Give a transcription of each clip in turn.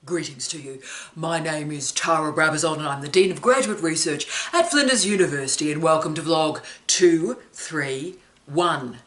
Greetings to you. My name is Tara Brabazon and I'm the Dean of Graduate Research at Flinders University, and welcome to vlog 231.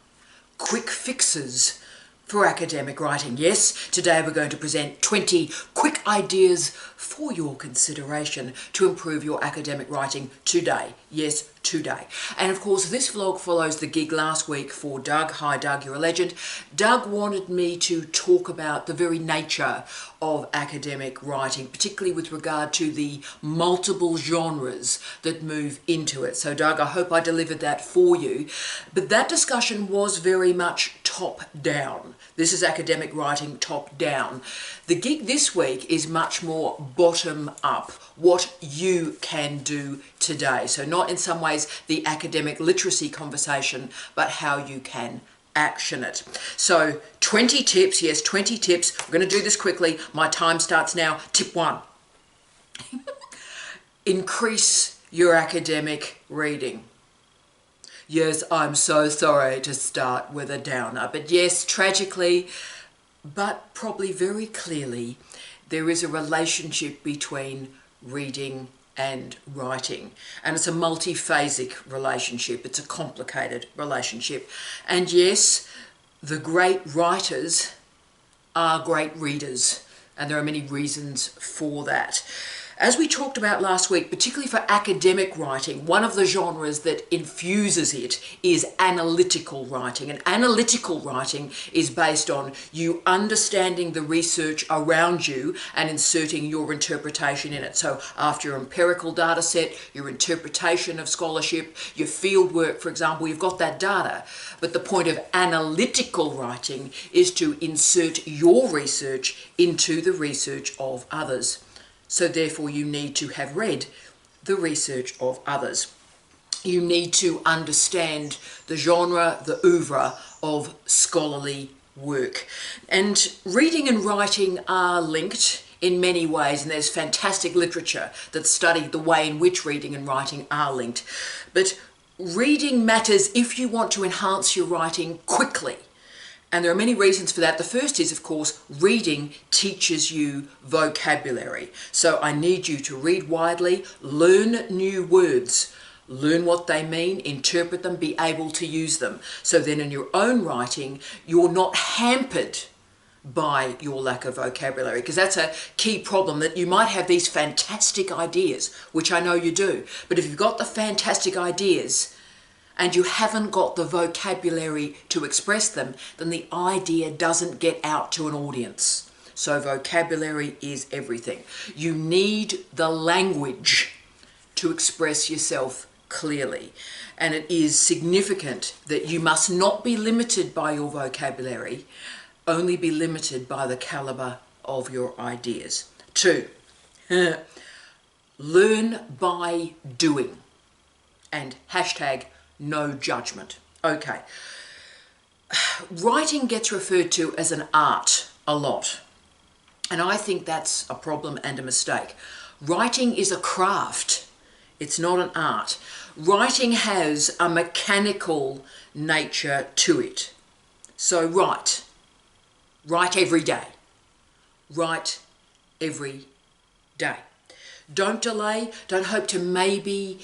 Quick fixes for academic writing. Yes, today we're going to present 20 quick ideas for your consideration to improve your academic writing today. Yes, today. And of course this vlog follows the gig last week for Doug. Hi Doug, you're a legend. Doug wanted me to talk about the very nature of academic writing, particularly with regard to the multiple genres that move into it. So Doug, I hope I delivered that for you. But that discussion was very much top down. This is academic writing top down. The gig this week is much more bottom up, what you can do today. So not in some ways the academic literacy conversation, but how you can action it. So 20 tips, yes, 20 tips. We're going to do this quickly. My time starts now. Tip 1. Increase your academic reading. Yes, I'm so sorry to start with a downer, but yes, tragically, but probably very clearly, there is a relationship between reading and writing, and it's a multiphasic relationship. It's a complicated relationship, and yes, the great writers are great readers, and there are many reasons for that. As we talked about last week, particularly for academic writing, one of the genres that infuses it is analytical writing. And analytical writing is based on you understanding the research around you and inserting your interpretation in it. So after your empirical data set, your interpretation of scholarship, your field work, for example, you've got that data. But the point of analytical writing is to insert your research into the research of others. So therefore you need to have read the research of others. You need to understand the genre, the oeuvre of scholarly work. And reading and writing are linked in many ways, and there's fantastic literature that studied the way in which reading and writing are linked. But reading matters if you want to enhance your writing quickly. And there are many reasons for that. The first is, of course, reading teaches you vocabulary. So I need you to read widely, learn new words, learn what they mean, interpret them, be able to use them. So then in your own writing, you're not hampered by your lack of vocabulary, because that's a key problem, that you might have these fantastic ideas, which I know you do. But if you've got the fantastic ideas, and you haven't got the vocabulary to express them, then the idea doesn't get out to an audience. So vocabulary is everything. You need the language to express yourself clearly. And it is significant that you must not be limited by your vocabulary, only be limited by the caliber of your ideas. 2, learn by doing. And hashtag no judgment. Okay. Writing gets referred to as an art a lot, and I think that's a problem and a mistake. Writing is a craft. It's not an art. Writing has a mechanical nature to it. So write. Write every day. Write every day. Don't delay. Don't hope to maybe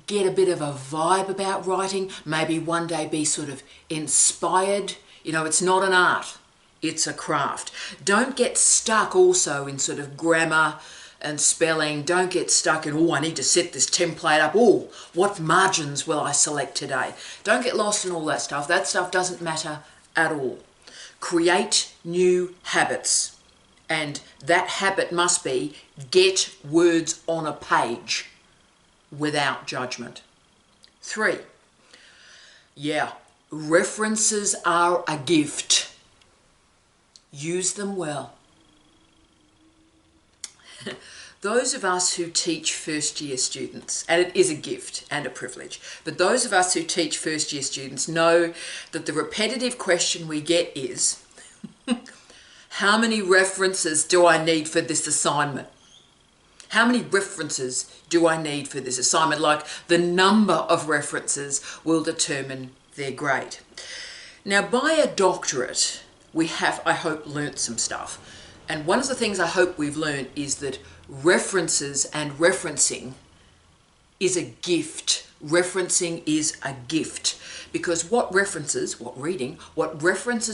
get a bit of a vibe about writing, maybe one day be sort of inspired. You know, it's not an art, it's a craft. Don't get stuck also in sort of grammar and spelling. Don't get stuck in, oh, I need to set this template up. Oh, what margins will I select today? Don't get lost in all that stuff. That stuff doesn't matter at all. Create new habits, and that habit must be get words on a page without judgment. 3, references are a gift. Use them well. Those of us who teach first-year students, and it is a gift and a privilege, but those of us who teach first-year students know that the repetitive question we get is, how many references do I need for this assignment? How many references do I need for this assignment? Like, the number of references will determine their grade. Now, by a doctorate, we have, I hope, learnt some stuff. And one of the things I hope we've learned is that references and referencing is a gift. Referencing is a gift, because what references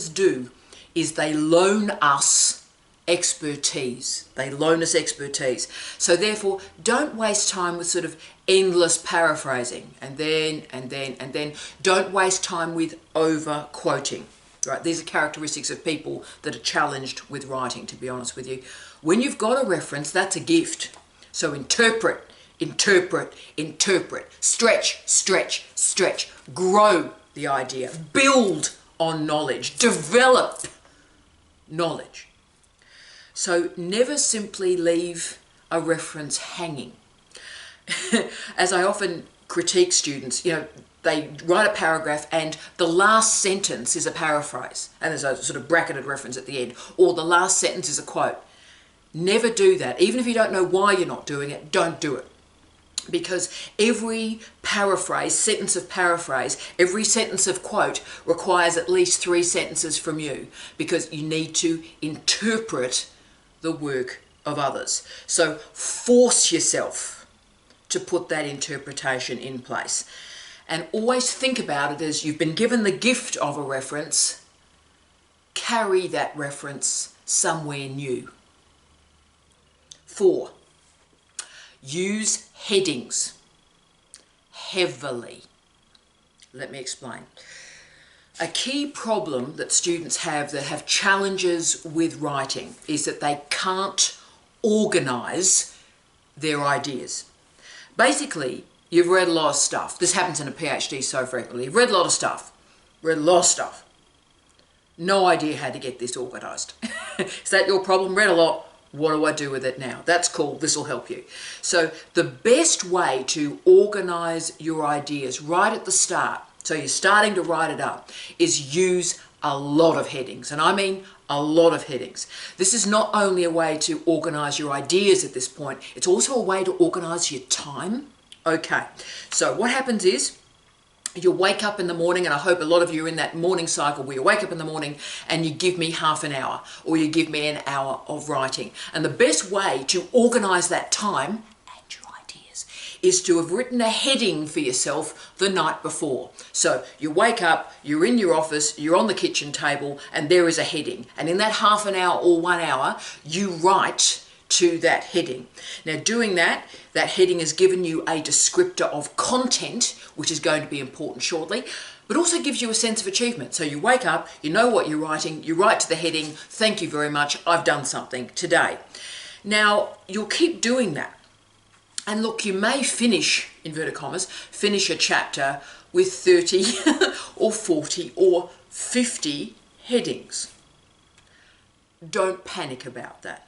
do is they loan us expertise. They loan us expertise. So therefore, don't waste time with sort of endless paraphrasing and then. Don't waste time with over quoting. Right? These are characteristics of people that are challenged with writing, to be honest with you. When you've got a reference, that's a gift. So interpret, interpret, interpret, stretch, stretch, stretch, grow the idea, build on knowledge, develop knowledge. So never simply leave a reference hanging. As I often critique students, they write a paragraph and the last sentence is a paraphrase and there's a sort of bracketed reference at the end, or the last sentence is a quote. Never do that. Even if you don't know why you're not doing it, don't do it. Because every paraphrase, sentence of paraphrase, every sentence of quote requires at least 3 sentences from you, because you need to interpret the work of others. So force yourself to put that interpretation in place. And always think about it as you've been given the gift of a reference, carry that reference somewhere new. 4, use headings heavily. Let me explain. A key problem that students have that have challenges with writing is that they can't organise their ideas. Basically, you've read a lot of stuff. This happens in a PhD so frequently. You've read a lot of stuff. No idea how to get this organised. Is that your problem? Read a lot. What do I do with it now? That's cool. This will help you. So the best way to organise your ideas right at the start, so you're starting to write it up, is use a lot of headings. And I mean a lot of headings. This is not only a way to organise your ideas at this point, it's also a way to organise your time. Okay, so what happens is you wake up in the morning, and I hope a lot of you are in that morning cycle where you wake up in the morning and you give me half an hour or you give me an hour of writing. And the best way to organise that time and your ideas is to have written a heading for yourself the night before. So you wake up, you're in your office, you're on the kitchen table, and there is a heading. And in that half an hour or 1 hour, you write to that heading. Now doing that heading has given you a descriptor of content, which is going to be important shortly, but also gives you a sense of achievement. So you wake up, you know what you're writing, you write to the heading, thank you very much, I've done something today. Now you'll keep doing that. And look, you may finish, inverted commas, finish a chapter with 30 or 40 or 50 headings. Don't panic about that.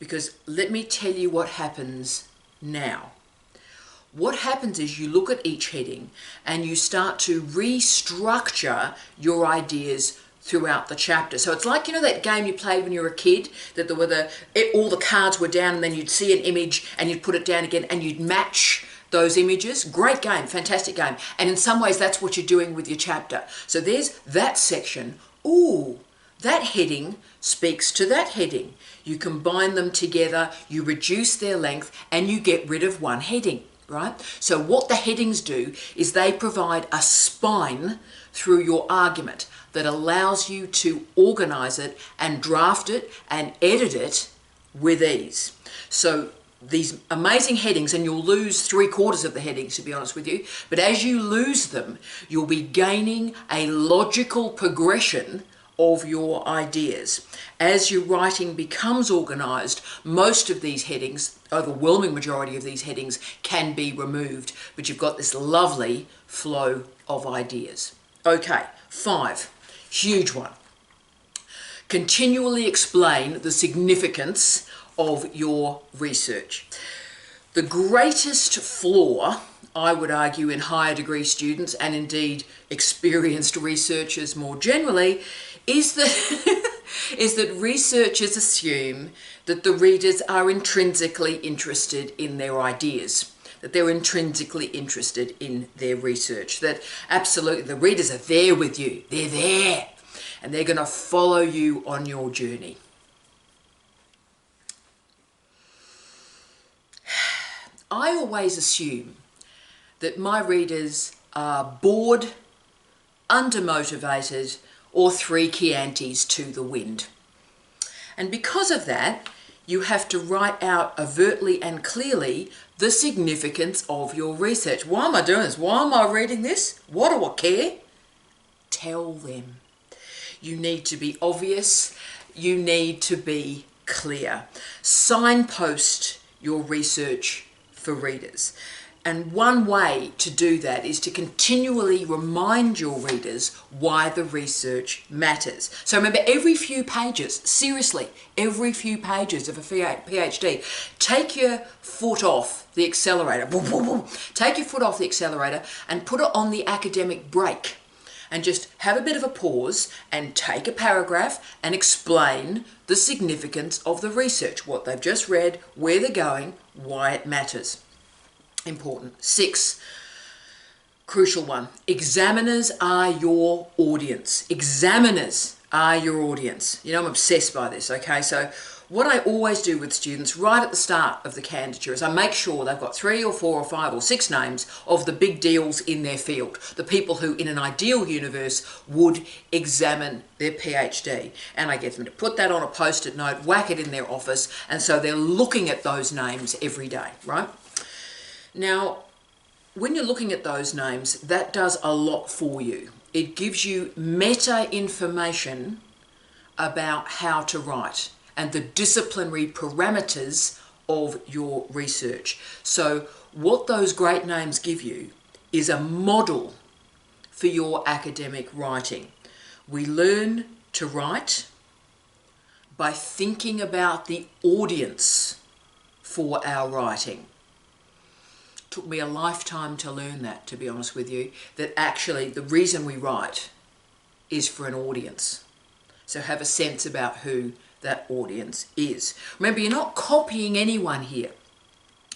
Because let me tell you what happens now. What happens is you look at each heading and you start to restructure your ideas throughout the chapter. So it's like, that game you played when you were a kid, that all the cards were down and then you'd see an image and you'd put it down again and you'd match those images. Great game, fantastic game. And in some ways that's what you're doing with your chapter. So there's that section. Ooh, that heading speaks to that heading. You combine them together, you reduce their length, and you get rid of one heading, right? So what the headings do is they provide a spine through your argument that allows you to organise it and draft it and edit it with ease. So these amazing headings, and you'll lose 3/4 of the headings, to be honest with you, but as you lose them, you'll be gaining a logical progression of your ideas. As your writing becomes organised, most of these headings, overwhelming majority of these headings, can be removed, but you've got this lovely flow of ideas. Okay, 5, huge one. Continually explain the significance of your research. The greatest flaw, I would argue, in higher degree students, and indeed experienced researchers more generally, is that researchers assume that the readers are intrinsically interested in their ideas, that they're intrinsically interested in their research, that absolutely the readers are there with you, they're there, and they're going to follow you on your journey. I always assume that my readers are bored, undermotivated, or three Chiantis to the wind. And because of that, you have to write out overtly and clearly the significance of your research. Why am I doing this? Why am I reading this? What do I care? Tell them. You need to be obvious. You need to be clear. Signpost your research for readers. And one way to do that is to continually remind your readers why the research matters. So remember, every few pages, seriously, every few pages of a PhD, take your foot off the accelerator. Take your foot off the accelerator and put it on the academic brake. And just have a bit of a pause and take a paragraph and explain the significance of the research, what they've just read, where they're going, why it matters. Important. 6, crucial one. Examiners are your audience. Examiners are your audience. You know, I'm obsessed by this, okay? So what I always do with students right at the start of the candidature is I make sure they've got 3 or 4 or 5 or 6 names of the big deals in their field, the people who in an ideal universe would examine their PhD. And I get them to put that on a post-it note, whack it in their office, and so they're looking at those names every day, right? Now, when you're looking at those names, that does a lot for you. It gives you meta information about how to write and the disciplinary parameters of your research. So what those great names give you is a model for your academic writing. We learn to write by thinking about the audience for our writing. Took me a lifetime to learn that, to be honest with you, that actually the reason we write is for an audience. So have a sense about who that audience is. Remember, you're not copying anyone here,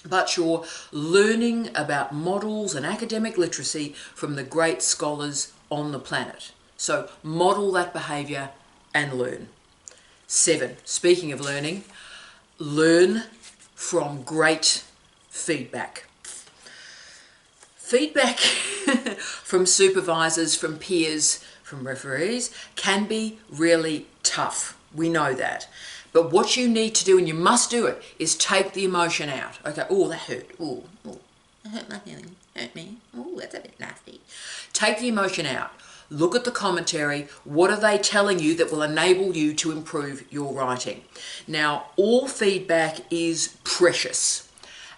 but you're learning about models and academic literacy from the great scholars on the planet. So model that behaviour and learn. 7, speaking of learning, learn from great feedback. Feedback from supervisors, from peers, from referees can be really tough. We know that. But what you need to do, and you must do it, is take the emotion out. Okay, oh, that hurt. Oh, that hurt my feeling. Hurt me. Oh, that's a bit nasty. Take the emotion out. Look at the commentary. What are they telling you that will enable you to improve your writing? Now, all feedback is precious,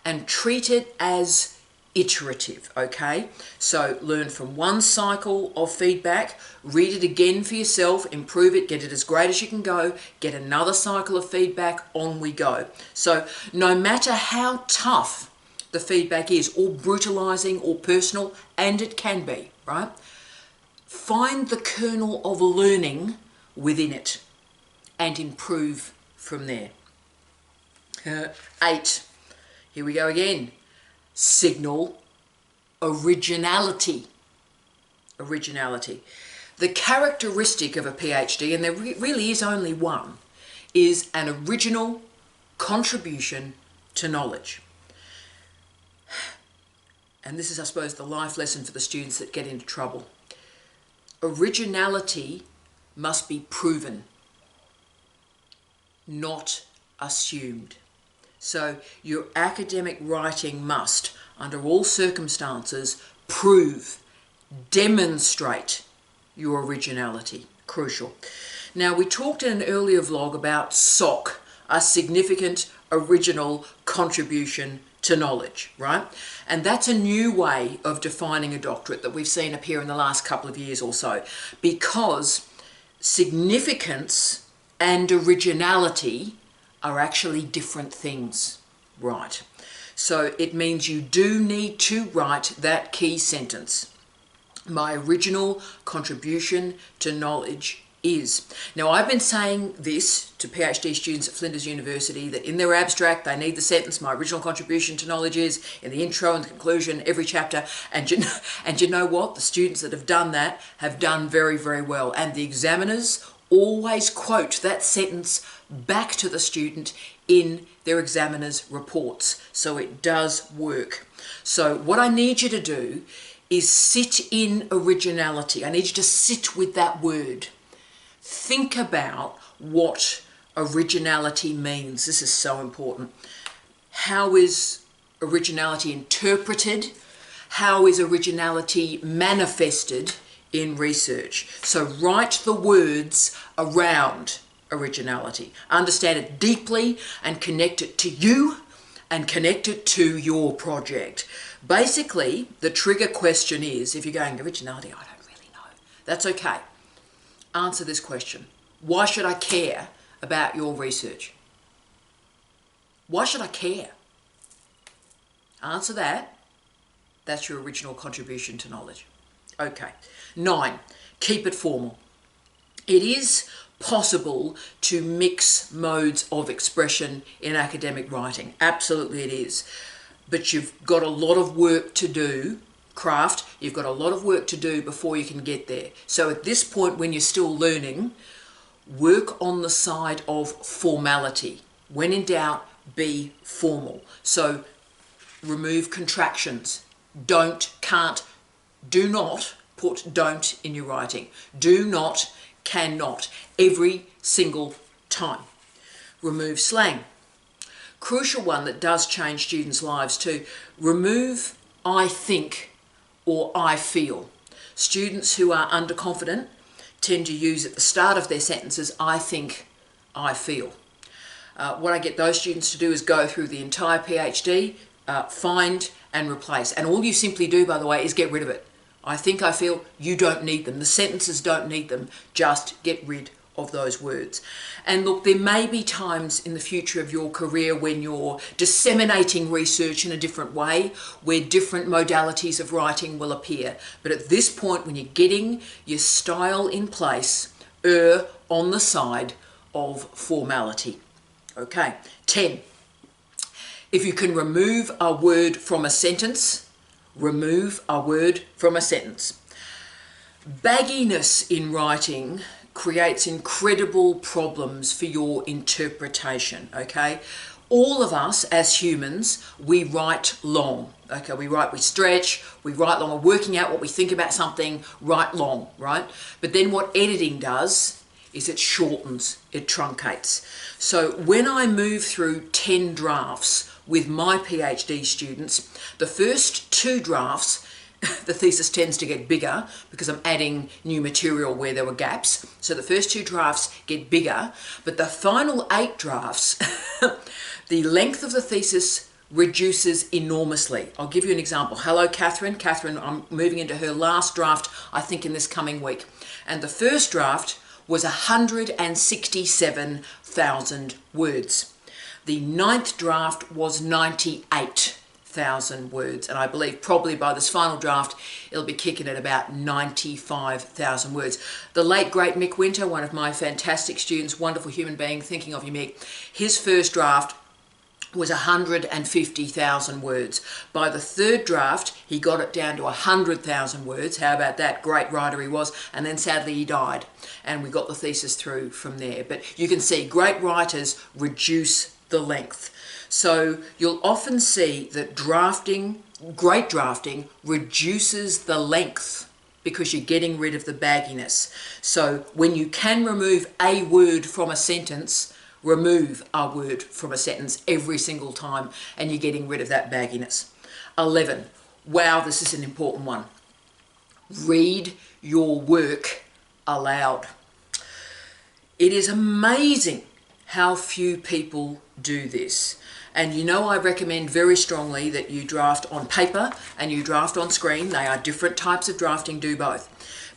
and treat it as iterative, okay? So learn from one cycle of feedback, read it again for yourself, improve it, get it as great as you can go, get another cycle of feedback, on we go. So no matter how tough the feedback is, or brutalizing or personal, and it can be, right? Find the kernel of learning within it and improve from there. 8, here we go again. Signal originality. Originality. The characteristic of a PhD, and there really is only one, is an original contribution to knowledge. And this is, I suppose, the life lesson for the students that get into trouble. Originality must be proven, not assumed. So your academic writing must, under all circumstances, prove, demonstrate your originality. Crucial. Now, we talked in an earlier vlog about SOC, a significant original contribution to knowledge, right? And that's a new way of defining a doctorate that we've seen appear in the last couple of years or so, because significance and originality are actually different things, right? So it means you do need to write that key sentence. My original contribution to knowledge is. Now, I've been saying this to PhD students at Flinders University, that in their abstract they need the sentence, my original contribution to knowledge is, in the intro and the conclusion, every chapter, and you know what? The students that have done that have done very, very well, and the examiners always quote that sentence back to the student in their examiner's reports. So it does work. So what I need you to do is sit in originality. I need you to sit with that word. Think about what originality means. This is so important. How is originality interpreted? How is originality manifested in research? So write the words around originality. Understand it deeply and connect it to you and connect it to your project. Basically, the trigger question is, if you're going, originality, I don't really know. That's okay. Answer this question. Why should I care about your research? Why should I care? Answer that. That's your original contribution to knowledge. Okay. 9, keep it formal. It is possible to mix modes of expression in academic writing. Absolutely it is. But you've got a lot of work to do, craft, you've got a lot of work to do before you can get there. So at this point, when you're still learning, work on the side of formality. When in doubt, be formal. So remove contractions. Don't, can't, do not put don't in your writing. Do not, cannot, every single time. Remove slang. Crucial one that does change students' lives too. Remove I think or I feel. Students who are underconfident tend to use at the start of their sentences, I think, I feel. What I get those students to do is go through the entire PhD, find and replace. And all you simply do, by the way, is get rid of it. I think, I feel, you don't need them. The sentences don't need them. Just get rid of those words. And look, there may be times in the future of your career when you're disseminating research in a different way, where different modalities of writing will appear. But at this point, when you're getting your style in place, err on the side of formality. Okay. 10. If you can remove a word from a sentence, remove a word from a sentence. Bagginess in writing creates incredible problems for your interpretation, okay? All of us as humans, we write long, okay? We stretch, we write long, we're working out what we think about something, write long, right? But then what editing does is it shortens, it truncates. So when I move through 10 drafts with my PhD students, the first 2 drafts, the thesis tends to get bigger because I'm adding new material where there were gaps. So the first 2 drafts get bigger, but the final 8 drafts, the length of the thesis reduces enormously. I'll give you an example. Hello, Catherine. Catherine, I'm moving into her last draft, I think in this coming week. And the first draft was 167,000 words. The 9th draft was 98,000 words, and I believe probably by this final draft it'll be kicking at about 95,000 words. The late great Mick Winter, one of my fantastic students, wonderful human being, thinking of you Mick, his first draft was 150,000 words. By the 3rd draft he got it down to 100,000 words. How about that? Great writer he was, and then sadly he died and we got the thesis through from there. But you can see great writers reduce the length. So you'll often see that great drafting reduces the length because you're getting rid of the bagginess. So when you can remove a word from a sentence, remove a word from a sentence every single time and you're getting rid of that bagginess. 11. Wow, this is an important one. Read your work aloud. It is amazing how few people do this. And you know I recommend very strongly that you draft on paper and you draft on screen. They are different types of drafting, do both.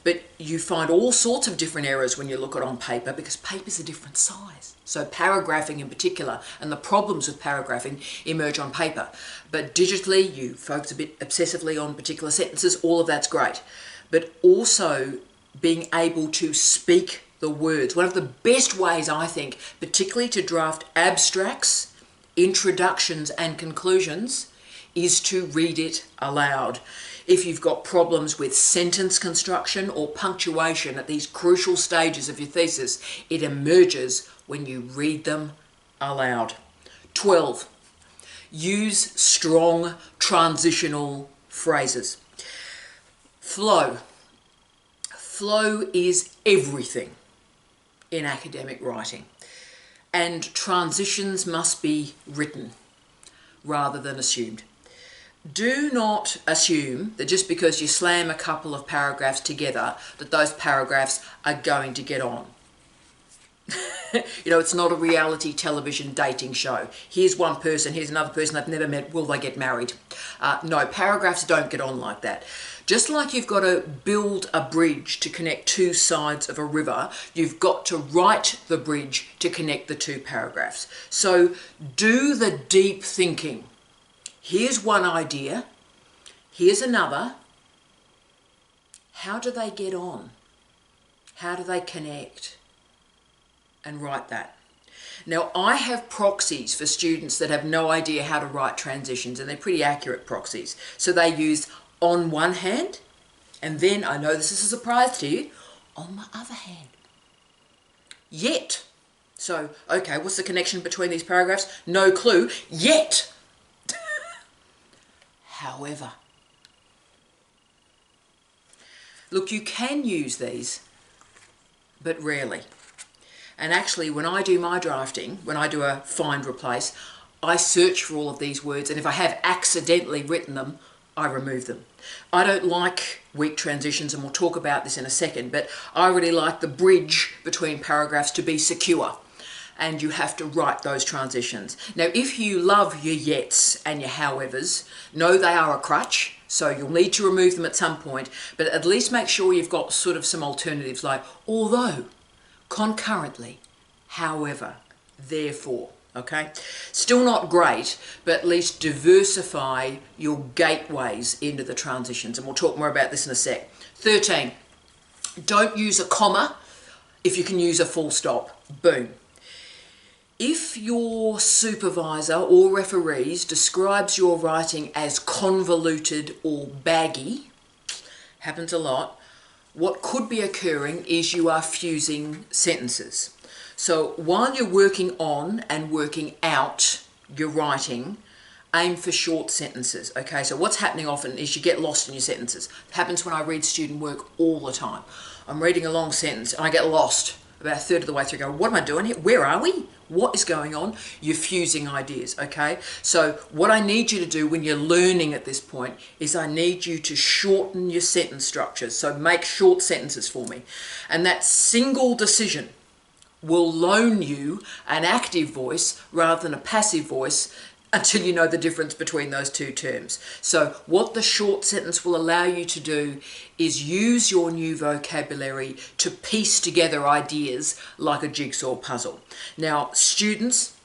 But you find all sorts of different errors when you look at it on paper because paper's a different size. So paragraphing in particular and the problems with paragraphing emerge on paper. But digitally, you focus a bit obsessively on particular sentences, all of that's great. But also being able to speak the words. One of the best ways, I think, particularly to draft abstracts, introductions and conclusions, is to read it aloud. If you've got problems with sentence construction or punctuation at these crucial stages of your thesis, it emerges when you read them aloud. 12. Use strong transitional phrases. Flow. Flow is everything in academic writing, and transitions must be written rather than assumed. Do not assume that just because you slam a couple of paragraphs together that those paragraphs are going to get on. You know, it's not a reality television dating show. Here's one person, here's another person they've never met, will they get married? No, paragraphs don't get on like that. Just like you've got to build a bridge to connect two sides of a river, you've got to write the bridge to connect the two paragraphs. So do the deep thinking. Here's one idea, here's another. How do they get on? How do they connect? And write that. Now, I have proxies for students that have no idea how to write transitions, and they're pretty accurate proxies. So they use on one hand, and then, I know this is a surprise to you, on the other hand. Yet. So, okay, what's the connection between these paragraphs? No clue. Yet. However. Look, you can use these, but rarely. And actually, when I do my drafting, when I do a find replace, I search for all of these words, and if I have accidentally written them, I remove them. I don't like weak transitions, and we'll talk about this in a second, but I really like the bridge between paragraphs to be secure, and you have to write those transitions. Now, if you love your yets and your howevers, know they are a crutch, so you'll need to remove them at some point, but at least make sure you've got sort of some alternatives like although, concurrently, however, therefore, okay? Still not great, but at least diversify your gateways into the transitions, and we'll talk more about this in a sec. 13, don't use a comma if you can use a full stop. Boom. If your supervisor or referees describes your writing as convoluted or baggy, happens a lot, what could be occurring is you are fusing sentences. So while you're working on and working out your writing, aim for short sentences, okay? So what's happening often is you get lost in your sentences. It happens when I read student work all the time. I'm reading a long sentence and I get lost about a third of the way through, go, what am I doing here? Where are we? What is going on? You're fusing ideas, okay? So what I need you to do when you're learning at this point is I need you to shorten your sentence structures. So make short sentences for me. And that single decision will loan you an active voice rather than a passive voice until you know the difference between those two terms. So what the short sentence will allow you to do is use your new vocabulary to piece together ideas like a jigsaw puzzle. Now, students,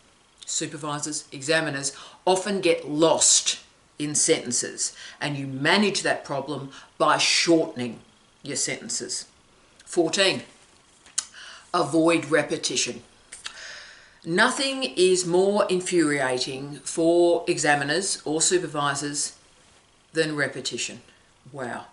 supervisors, examiners often get lost in sentences, and you manage that problem by shortening your sentences. 14, avoid repetition. Nothing is more infuriating for examiners or supervisors than repetition. Wow.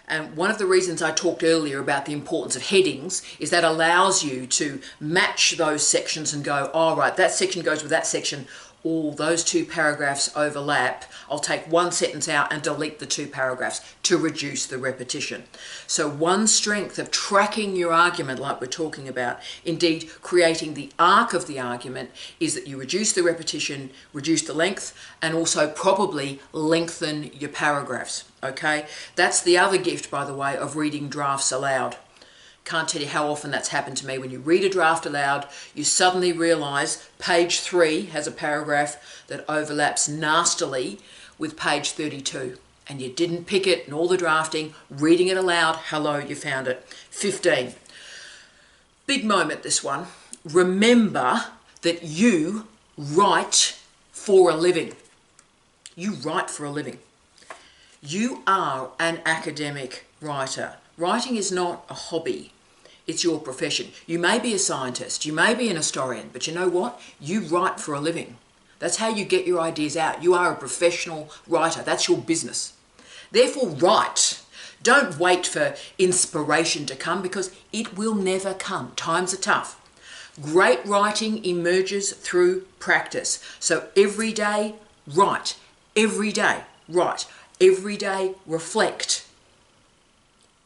And one of the reasons I talked earlier about the importance of headings is that allows you to match those sections and go, all right, that section goes with that section. All those two paragraphs overlap. I'll take one sentence out and delete the two paragraphs to reduce the repetition. So one strength of tracking your argument like we're talking about, indeed creating the arc of the argument, is that you reduce the repetition, reduce the length, and also probably lengthen your paragraphs, okay? That's the other gift, by the way, of reading drafts aloud. Can't tell you how often that's happened to me. When you read a draft aloud, you suddenly realise page 3 has a paragraph that overlaps nastily with page 32. And you didn't pick it in all the drafting. Reading it aloud, hello, you found it. 15. Big moment, this one. Remember that you write for a living. You write for a living. You are an academic writer. Writing is not a hobby. It's your profession. You may be a scientist, you may be an historian, but you know what? You write for a living. That's how you get your ideas out. You are a professional writer. That's your business. Therefore, write. Don't wait for inspiration to come, because it will never come. Times are tough. Great writing emerges through practice. So every day, write. Every day, write. Every day, reflect.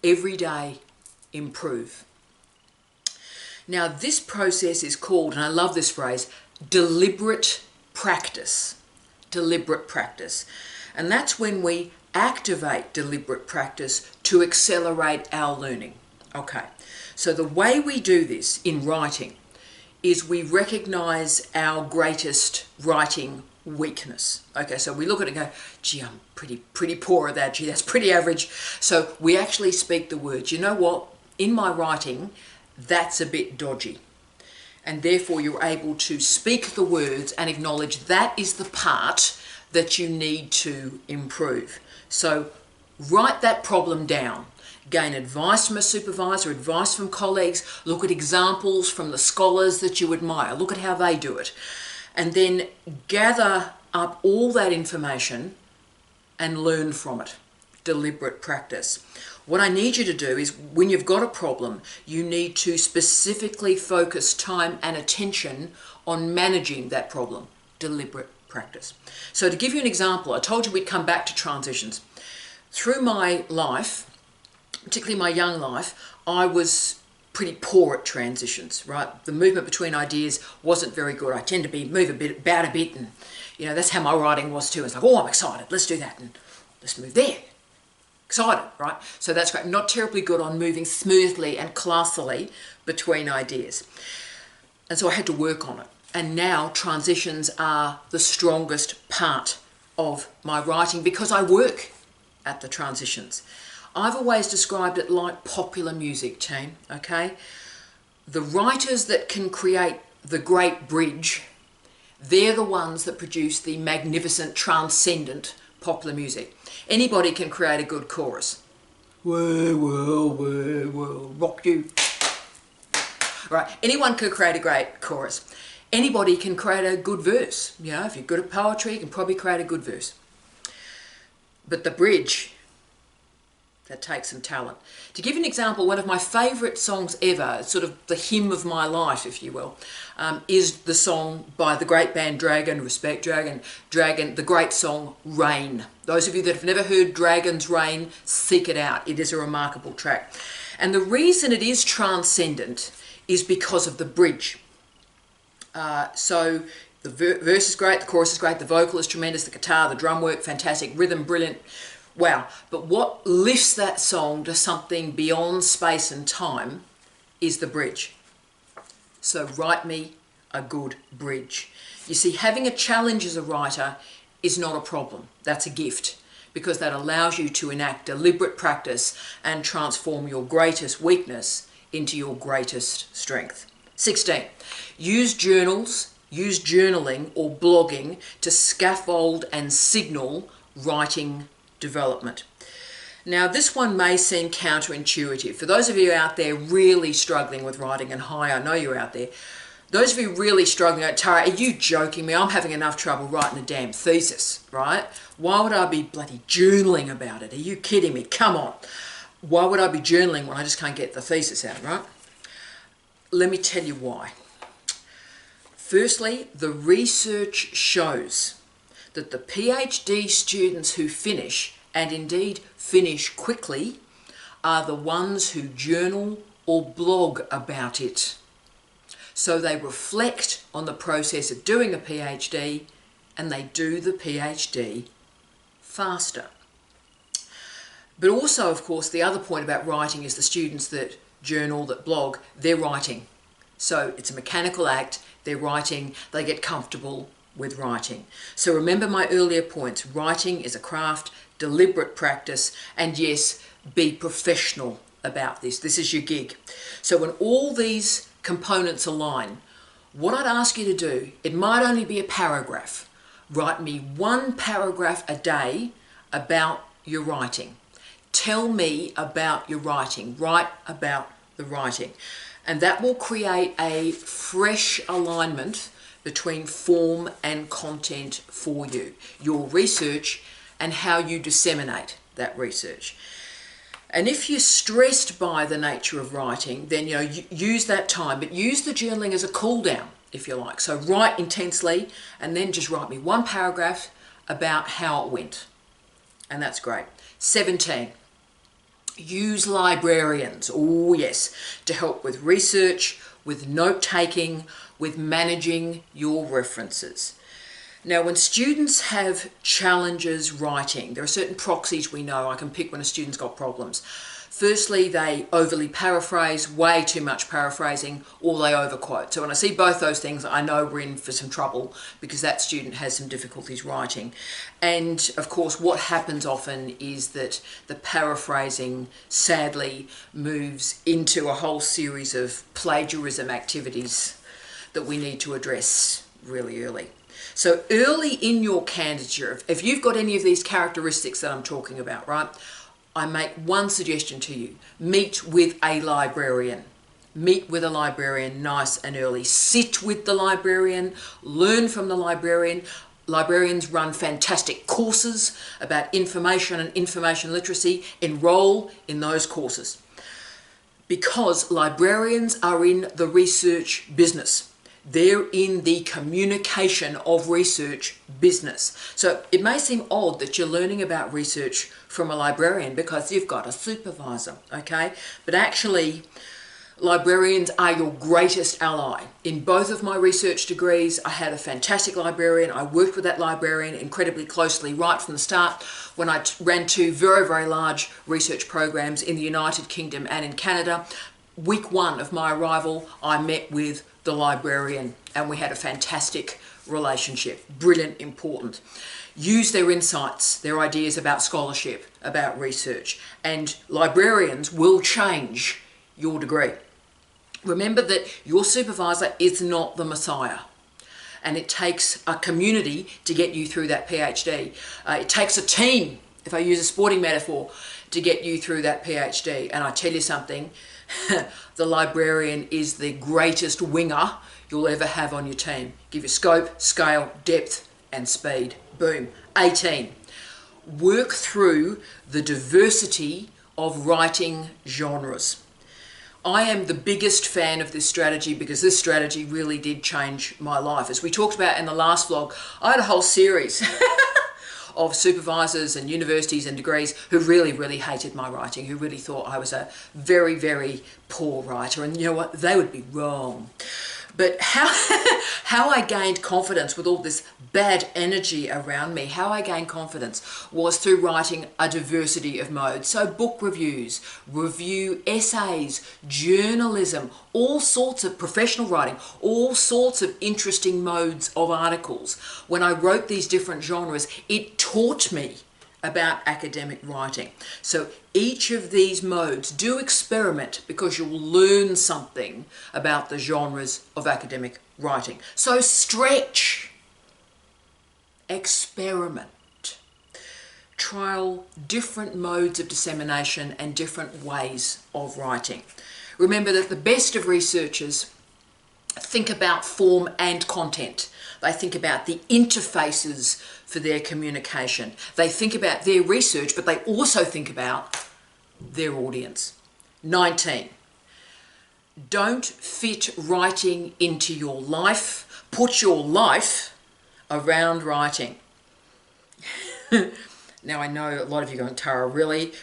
Every day, improve. Now, this process is called, and I love this phrase, deliberate practice. Deliberate practice. And that's when we activate deliberate practice to accelerate our learning. Okay, so the way we do this in writing is we recognize our greatest writing weakness. Okay, so we look at it and go, gee, I'm pretty poor at that. Gee, that's pretty average. So we actually speak the words. You know what? In my writing, that's a bit dodgy. And therefore you're able to speak the words and acknowledge that is the part that you need to improve. So write that problem down. Gain advice from a supervisor, advice from colleagues, look at examples from the scholars that you admire, look at how they do it, and then gather up all that information and learn from it. Deliberate practice. What I need you to do is, when you've got a problem, you need to specifically focus time and attention on managing that problem. Deliberate practice. So to give you an example, I told you we'd come back to transitions. Through my life, particularly my young life, I was pretty poor at transitions, right? The movement between ideas wasn't very good. I tend to move about a bit, and that's how my writing was too. It's like, oh, I'm excited, let's do that, and let's move there. Excited, right? So that's great. Not terribly good on moving smoothly and classily between ideas. And so I had to work on it. And now transitions are the strongest part of my writing because I work at the transitions. I've always described it like popular music, team, okay? The writers that can create the great bridge, they're the ones that produce the magnificent, transcendent popular music. Anybody can create a good chorus. Well, rock you. Right, anyone can create a great chorus. Anybody can create a good verse. If you're good at poetry, you can probably create a good verse. But the bridge, that takes some talent. To give you an example, one of my favourite songs ever, sort of the hymn of my life, if you will, is the song by the great band Dragon, respect Dragon, the great song Rain. Those of you that have never heard Dragon's Rain, seek it out. It is a remarkable track. And the reason it is transcendent is because of the bridge. So the verse is great, the chorus is great, the vocal is tremendous, the guitar, the drum work, fantastic, rhythm, brilliant. Wow. But what lifts that song to something beyond space and time is the bridge. So write me a good bridge. You see, having a challenge as a writer is not a problem. That's a gift, because that allows you to enact deliberate practice and transform your greatest weakness into your greatest strength. 16. Use journals, use journaling or blogging to scaffold and signal writing development. Now, this one may seem counterintuitive. For those of you out there really struggling with writing, and hi, I know you're out there. Those of you really struggling, Tara, are you joking me? I'm having enough trouble writing a damn thesis, right? Why would I be bloody journaling about it? Are you kidding me? Come on. Why would I be journaling when I just can't get the thesis out, right? Let me tell you why. Firstly, the research shows that the PhD students who finish, and indeed finish quickly, are the ones who journal or blog about it. So they reflect on the process of doing a PhD, and they do the PhD faster. But also, of course, the other point about writing is the students that journal, that blog, they're writing. So it's a mechanical act, they're writing, they get comfortable with writing. So remember my earlier points. Writing is a craft, deliberate practice, and yes, be professional about this. This is your gig. So when all these components align, what I'd ask you to do, it might only be a paragraph. Write me one paragraph a day about your writing. Tell me about your writing. Write about the writing. And that will create a fresh alignment between form and content for you, your research and how you disseminate that research. And if you're stressed by the nature of writing, then use that time, but use the journaling as a cool down, if you like. So write intensely and then just write me one paragraph about how it went. And that's great. 17. Use librarians, oh yes, to help with research, with note-taking, with managing your references. Now, when students have challenges writing, there are certain proxies we know I can pick when a student's got problems. Firstly, they overly paraphrase, way too much paraphrasing, or they overquote. So when I see both those things, I know we're in for some trouble because that student has some difficulties writing. And of course, what happens often is that the paraphrasing sadly moves into a whole series of plagiarism activities that we need to address really early. So early in your candidature, if you've got any of these characteristics that I'm talking about, right, I make one suggestion to you. Meet with a librarian. Meet with a librarian nice and early. Sit with the librarian. Learn from the librarian. Librarians run fantastic courses about information and information literacy. Enroll in those courses. Because librarians are in the research business. They're in the communication of research business. So it may seem odd that you're learning about research from a librarian because you've got a supervisor, okay? But actually, librarians are your greatest ally. In both of my research degrees, I had a fantastic librarian. I worked with that librarian incredibly closely right from the start when I ran two very, very large research programs in the United Kingdom and in Canada. Week one of my arrival, I met with the librarian and we had a fantastic relationship. Brilliant, important. Use their insights, their ideas about scholarship, about research, and librarians will change your degree. Remember that your supervisor is not the Messiah, and it takes a community to get you through that PhD. It takes a team, if I use a sporting metaphor, to get you through that PhD. And I tell you something, the librarian is the greatest winger you'll ever have on your team. Give you scope, scale, depth, and speed. Boom. 18. Work through the diversity of writing genres. I am the biggest fan of this strategy because this strategy really did change my life. As we talked about in the last vlog, I had a whole series of supervisors and universities and degrees who really, really hated my writing, who really thought I was a very, very poor writer. And you know what? They would be wrong. But how I gained confidence with all this bad energy around me, how I gained confidence was through writing a diversity of modes. So book reviews, review essays, journalism, all sorts of professional writing, all sorts of interesting modes of articles. When I wrote these different genres, it taught me about academic writing. So each of these modes, do experiment because you'll learn something about the genres of academic writing. So stretch, experiment, trial different modes of dissemination and different ways of writing. Remember that the best of researchers think about form and content. They think about the interfaces for their communication. They think about their research, but they also think about their audience. 19. Don't fit writing into your life. Put your life around writing. Now I know a lot of you are going, Tara, really?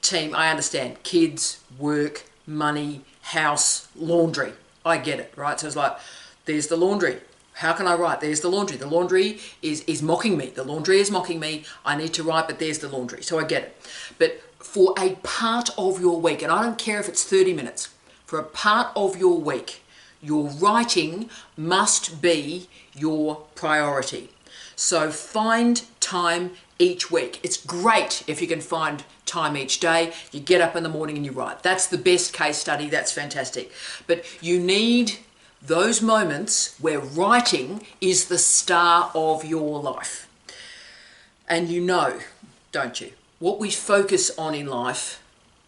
Team, I understand. Kids, work, money, house, laundry. I get it, right? So it's like, there's the laundry. How can I write? There's the laundry. The laundry is mocking me. The laundry is mocking me. I need to write, but there's the laundry. So I get it. But for a part of your week, and I don't care if it's 30 minutes, for a part of your week, your writing must be your priority. So find time each week. It's great if you can find time each day. You get up in the morning and you write. That's the best case study. That's fantastic. But you need those moments where writing is the star of your life. And you know, don't you, what we focus on in life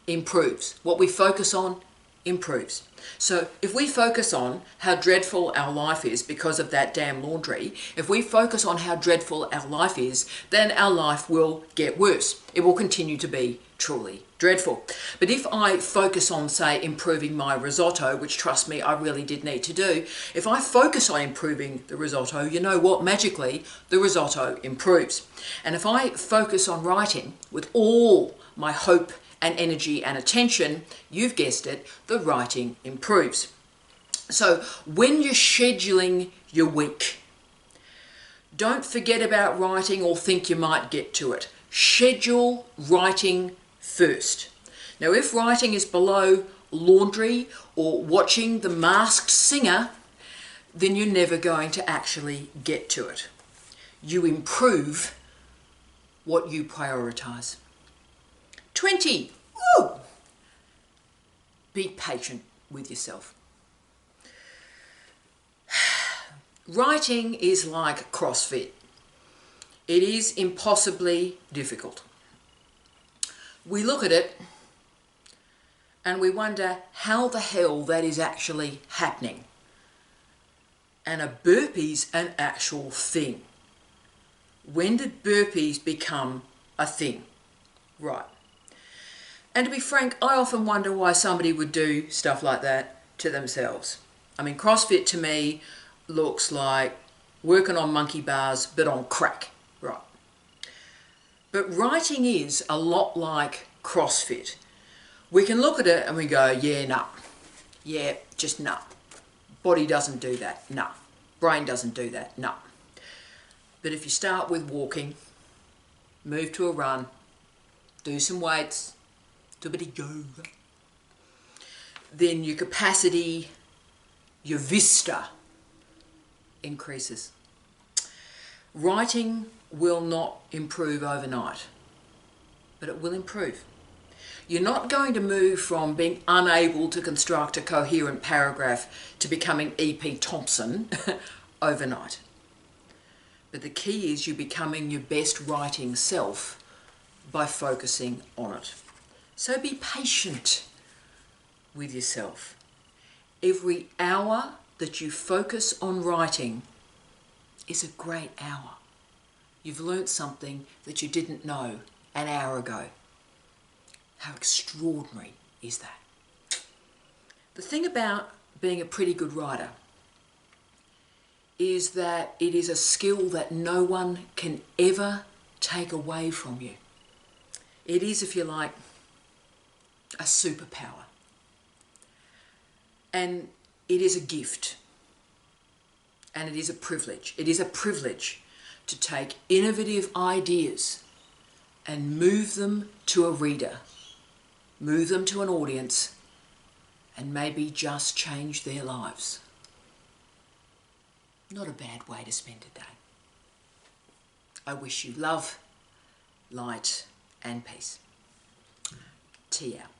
improves. What we focus on improves. So if we focus on how dreadful our life is because of that damn laundry, if we focus on how dreadful our life is, then our life will get worse. It will continue to be truly dreadful. But if I focus on, say, improving my risotto, which trust me, I really did need to do, if I focus on improving the risotto, you know what? Magically, the risotto improves. And if I focus on writing with all my hope and energy and attention, you've guessed it, the writing improves. So when you're scheduling your week, don't forget about writing or think you might get to it. Schedule writing first. Now, if writing is below laundry or watching The Masked Singer, then you're never going to actually get to it. You improve what you prioritize. 20. Woo! Be patient with yourself. Writing is like CrossFit. It is impossibly difficult. We look at it and we wonder how the hell that is actually happening. And a burpee's an actual thing. When did burpees become a thing? Right. And to be frank, I often wonder why somebody would do stuff like that to themselves. I mean, CrossFit to me looks like working on monkey bars, but on crack, right? But writing is a lot like CrossFit. We can look at it and we go, yeah, nah. Yeah, just nah. Body doesn't do that, nah. Brain doesn't do that, nah. But if you start with walking, move to a run, do some weights, do a bit of yoga, then your capacity, your vista increases. Writing will not improve overnight, but it will improve. You're not going to move from being unable to construct a coherent paragraph to becoming E.P. Thompson overnight. But the key is you becoming your best writing self by focusing on it. So be patient with yourself. Every hour that you focus on writing is a great hour. You've learnt something that you didn't know an hour ago. How extraordinary is that? The thing about being a pretty good writer is that it is a skill that no one can ever take away from you. It is, if you like, a superpower. And it is a gift. And it is a privilege. It is a privilege to take innovative ideas and move them to a reader, move them to an audience, and maybe just change their lives. Not a bad way to spend a day. I wish you love, light, and peace. Tea out.